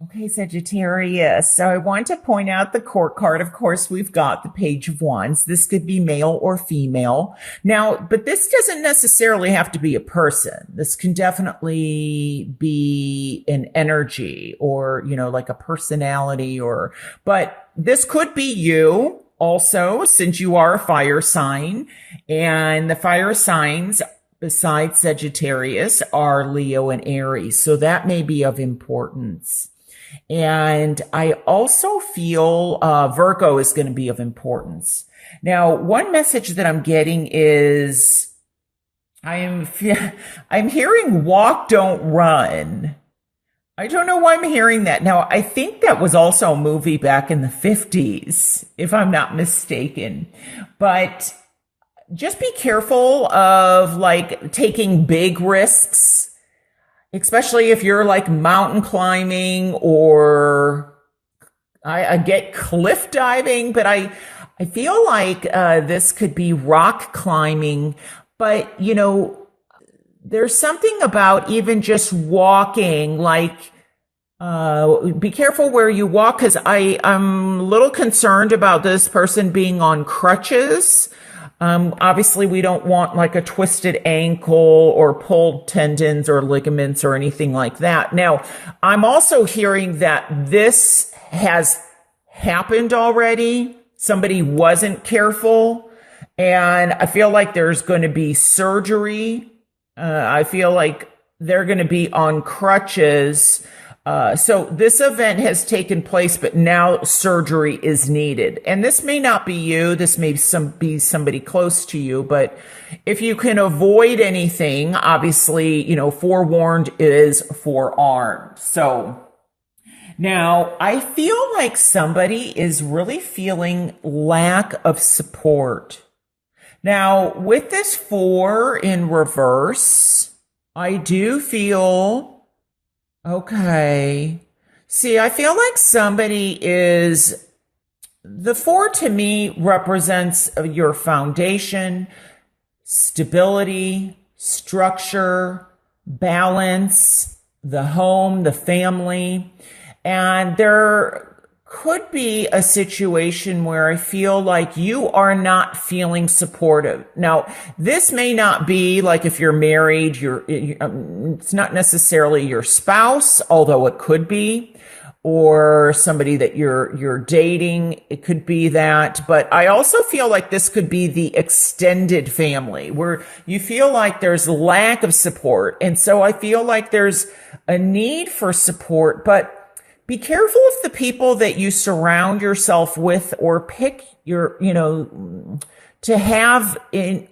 Okay, Sagittarius. So I want to point out the court card. Of course, we've got the Page of Wands. This could be male or female. Now, but this doesn't necessarily have to be a person. This can definitely be an energy or, like a personality but this could be you also, since you are a fire sign, and the fire signs besides Sagittarius are Leo and Aries. So that may be of importance. And I also feel Virgo is going to be of importance. Now, one message that I'm getting is I'm hearing walk, don't run. I don't know why I'm hearing that. Now, I think that was also a movie back in the 50s, if I'm not mistaken. But just be careful of taking big risks, especially if you're mountain climbing or I get cliff diving, but I feel like this could be rock climbing. But, there's something about even just walking, be careful where you walk, because I'm a little concerned about this person being on crutches. Obviously we don't want a twisted ankle or pulled tendons or ligaments or anything like that. Now, I'm also hearing that this has happened already. Somebody wasn't careful, and I feel like there's going to be surgery. I feel like they're going to be on crutches. So this event has taken place, but now surgery is needed. And this may not be you. This may be somebody close to you. But if you can avoid anything, obviously, forewarned is forearmed. So now I feel like somebody is really feeling lack of support. Now, with this 4 in reverse, I do feel, okay. See, I feel like the 4 to me represents your foundation, stability, structure, balance, the home, the family. And there could be a situation where I feel like you are not feeling supportive. Now, this may not be if you're married, it's not necessarily your spouse, although it could be, or somebody that you're dating. It could be that, but I also feel like this could be the extended family where you feel like there's lack of support. And so I feel like there's a need for support, but be careful of the people that you surround yourself with or pick to have in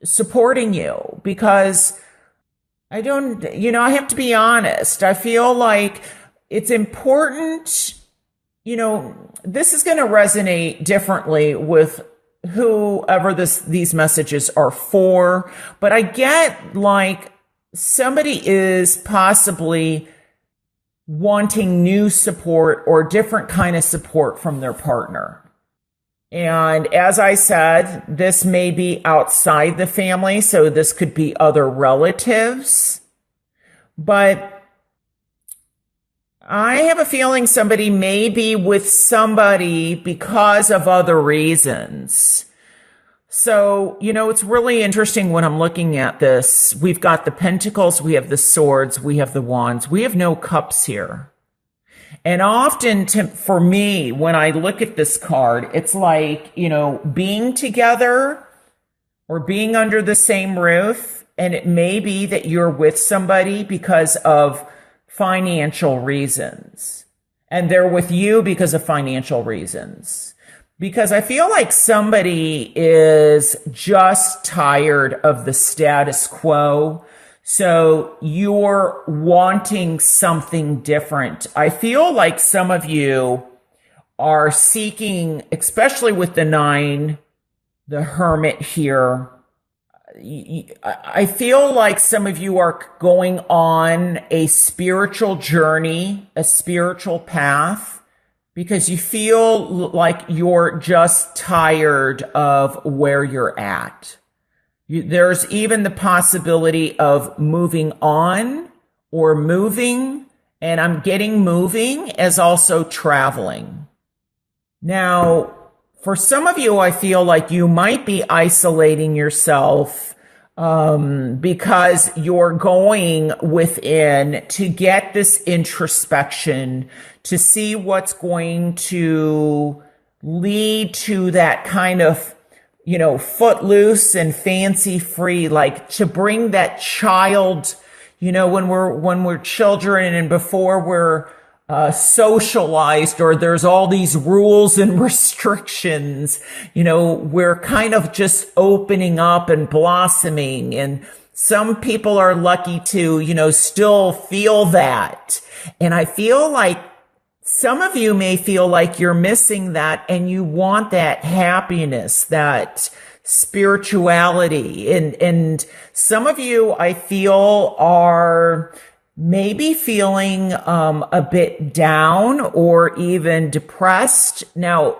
supporting you, because I have to be honest. I feel like it's important, this is going to resonate differently with whoever these messages are for, but I get somebody is possibly wanting new support or different kind of support from their partner. And as I said, this may be outside the family, so this could be other relatives. But I have a feeling somebody may be with somebody because of other reasons. So, it's really interesting when I'm looking at this. We've got the pentacles, we have the swords, we have the wands, we have no cups here. And often for me, when I look at this card, it's being together or being under the same roof. And it may be that you're with somebody because of financial reasons, and they're with you because of financial reasons. Because I feel like somebody is just tired of the status quo. So you're wanting something different. I feel like some of you are seeking, especially with the 9, the Hermit here. I feel like some of you are going on a spiritual journey, a spiritual path, because you feel like you're just tired of where you're at. There's even the possibility of moving on or moving And I'm getting moving as also traveling. Now, for some of you, I feel like you might be isolating yourself because you're going within to get this introspection to see what's going to lead to that kind of, footloose and fancy free, like to bring that child, when we're children and before we're socialized, or there's all these rules and restrictions, we're kind of just opening up and blossoming. And some people are lucky to, still feel that. And I feel like some of you may feel like you're missing that and you want that happiness, that spirituality. And some of you, I feel, are maybe feeling a bit down or even depressed. Now,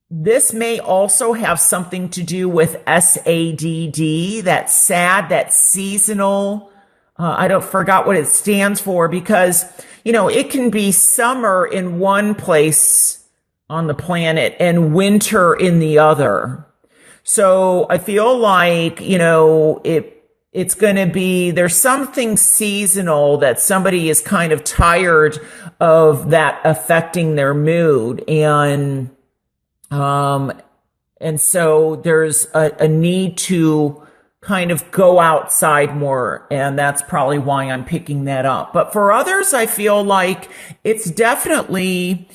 this may also have something to do with SADD, that sad, that seasonal. I don't forgot what it stands for, because, it can be summer in one place on the planet and winter in the other. So I feel like, it's going to be, there's something seasonal that somebody is kind of tired of that affecting their mood. And so there's a need to kind of go outside more. And that's probably why I'm picking that up. But for others, I feel like it's definitely,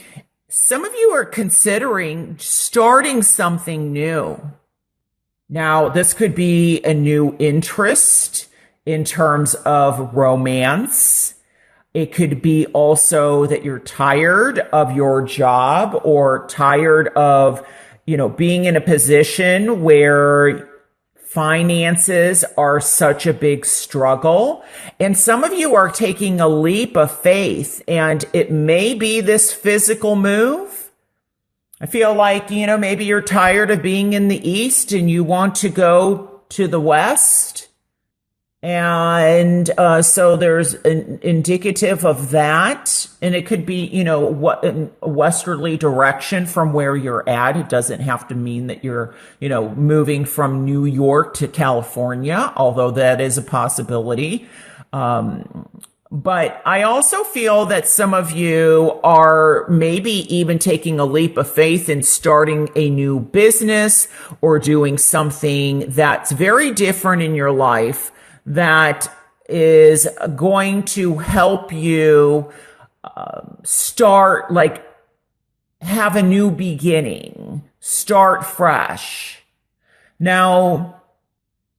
some of you are considering starting something new. Now, this could be a new interest in terms of romance. It could be also that you're tired of your job or tired of, being in a position where finances are such a big struggle. And some of you are taking a leap of faith, and it may be this physical move. I feel like, maybe you're tired of being in the East and you want to go to the West. And so there's an indicative of that. And it could be, what a westerly direction from where you're at. It doesn't have to mean that you're, moving from New York to California, although that is a possibility. But I also feel that some of you are maybe even taking a leap of faith in starting a new business or doing something that's very different in your life that is going to help you start, like, have a new beginning, start fresh. Now,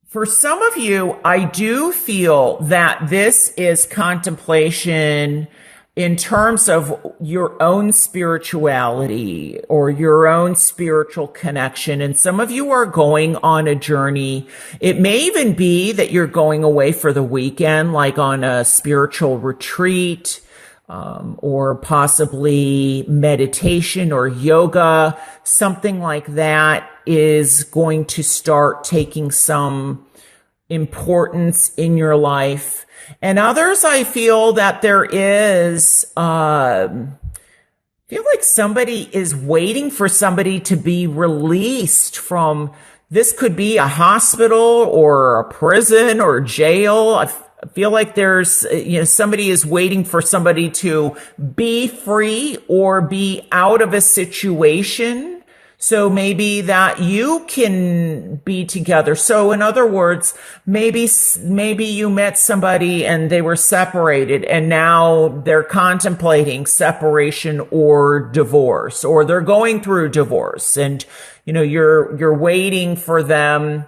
for some of you, I do feel that this is contemplation in terms of your own spirituality or your own spiritual connection. And some of you are going on a journey. It may even be that you're going away for the weekend, like on a spiritual retreat, or possibly meditation or yoga. Something like that is going to start taking some importance in your life. And others, I feel that there is, I feel like somebody is waiting for somebody to be released from, this could be a hospital or a prison or jail. I feel like there's, somebody is waiting for somebody to be free or be out of a situation. So maybe that you can be together. So in other words, maybe you met somebody and they were separated and now they're contemplating separation or divorce, or they're going through divorce, and, you're waiting for them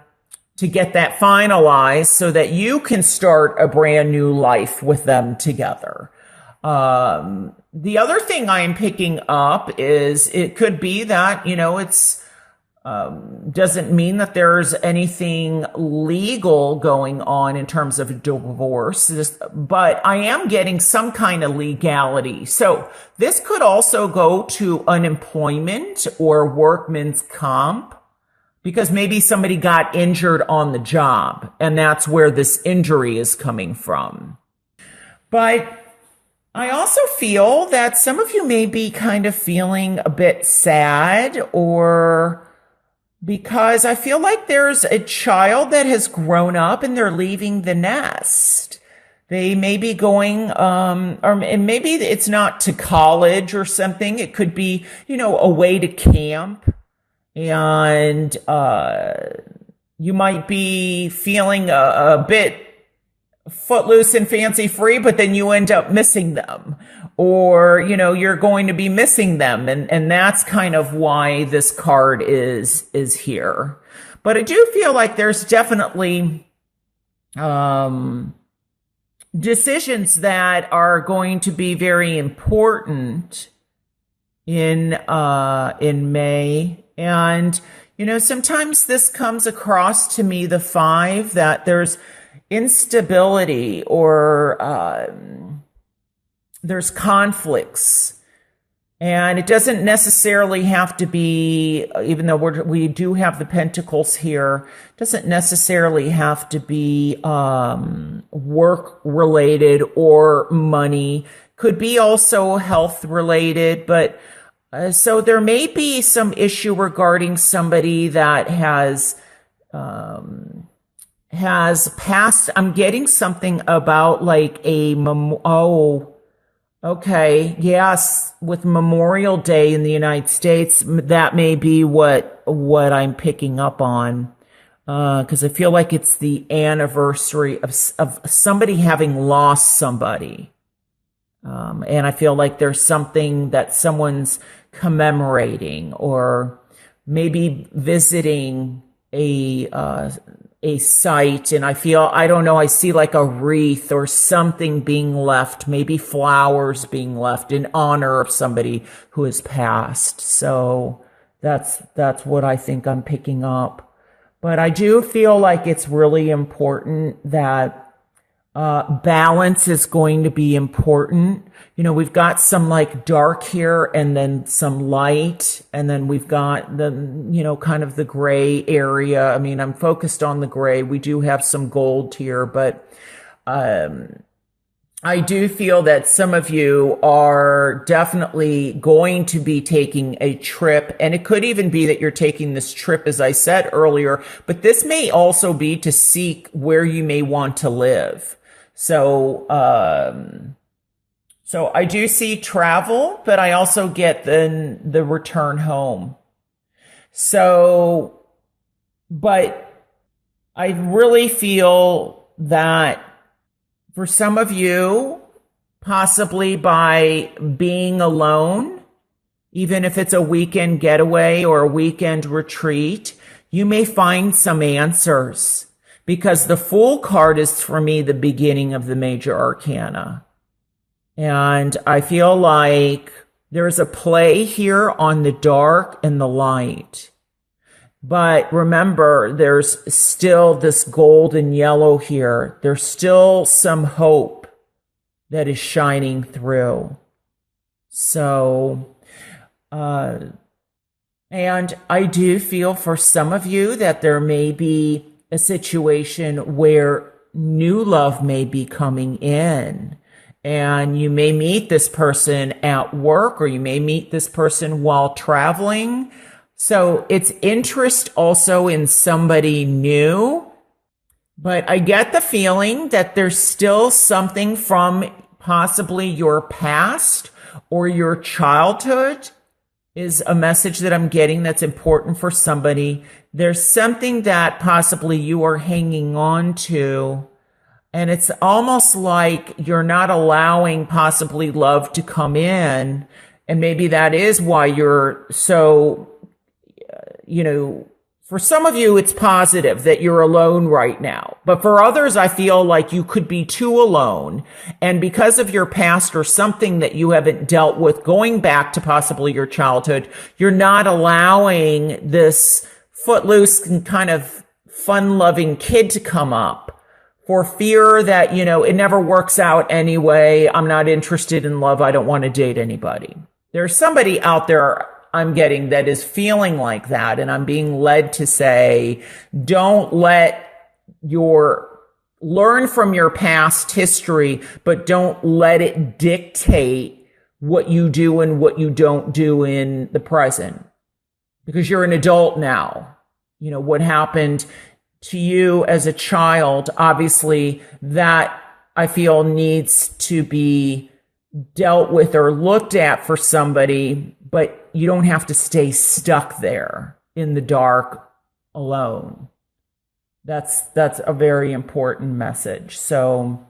to get that finalized so that you can start a brand new life with them together. The other thing I am picking up is it could be that, it's, doesn't mean that there's anything legal going on in terms of divorce, but I am getting some kind of legality. So this could also go to unemployment or workman's comp, because maybe somebody got injured on the job and that's where this injury is coming from. But I also feel that some of you may be kind of feeling a bit sad, or because I feel like there's a child that has grown up and they're leaving the nest. They may be going, and maybe it's not to college or something. It could be, away to camp. And you might be feeling a bit footloose and fancy free, but then you end up missing them, or you're going to be missing them, and that's kind of why this card is here. But I do feel like there's definitely decisions that are going to be very important in May. And sometimes this comes across to me, the 5, that there's instability, or there's conflicts. And it doesn't necessarily have to be, even though we do have the pentacles here, doesn't necessarily have to be work related or money. Could be also health related, but so there may be some issue regarding somebody that has passed. I'm getting something about like okay, yes, with Memorial Day in the United States, that may be what I'm picking up on, because I feel like it's the anniversary of somebody having lost somebody, and I feel like there's something that someone's commemorating, or maybe visiting a site, and I don't know, I see like a wreath or something being left, maybe flowers being left in honor of somebody who has passed. So that's what I think I'm picking up. But I do feel like it's really important that balance is going to be important. We've got some like dark here, and then some light, and then we've got the, kind of the gray area. I mean, I'm focused on the gray. We do have some gold here, but I do feel that some of you are definitely going to be taking a trip, and it could even be that you're taking this trip, as I said earlier, but this may also be to seek where you may want to live. So I do see travel, but I also get the return home. So, but I really feel that for some of you, possibly by being alone, even if it's a weekend getaway or a weekend retreat, you may find some answers, because the Fool card is, for me, the beginning of the major arcana. And I feel like there's a play here on the dark and the light. But remember, there's still this gold and yellow here. There's still some hope that is shining through. So, and I do feel for some of you that there may be a situation where new love may be coming in. And you may meet this person at work, or you may meet this person while traveling. So it's interest also in somebody new. But I get the feeling that there's still something from possibly your past or your childhood is a message that I'm getting that's important for somebody. There's something that possibly you are hanging on to, and it's almost like you're not allowing possibly love to come in. And maybe that is why you're so, for some of you, it's positive that you're alone right now. But for others, I feel like you could be too alone. And because of your past or something that you haven't dealt with, going back to possibly your childhood, you're not allowing this footloose and kind of fun-loving kid to come up, for fear that, it never works out anyway. I'm not interested in love. I don't want to date anybody. There's somebody out there I'm getting that is feeling like that. And I'm being led to say, don't let your learn from your past history, but don't let it dictate what you do and what you don't do in the present. Because you're an adult now. You know, what happened to you as a child, obviously, that I feel needs to be dealt with or looked at for somebody, but you don't have to stay stuck there in the dark alone. That's a very important message. So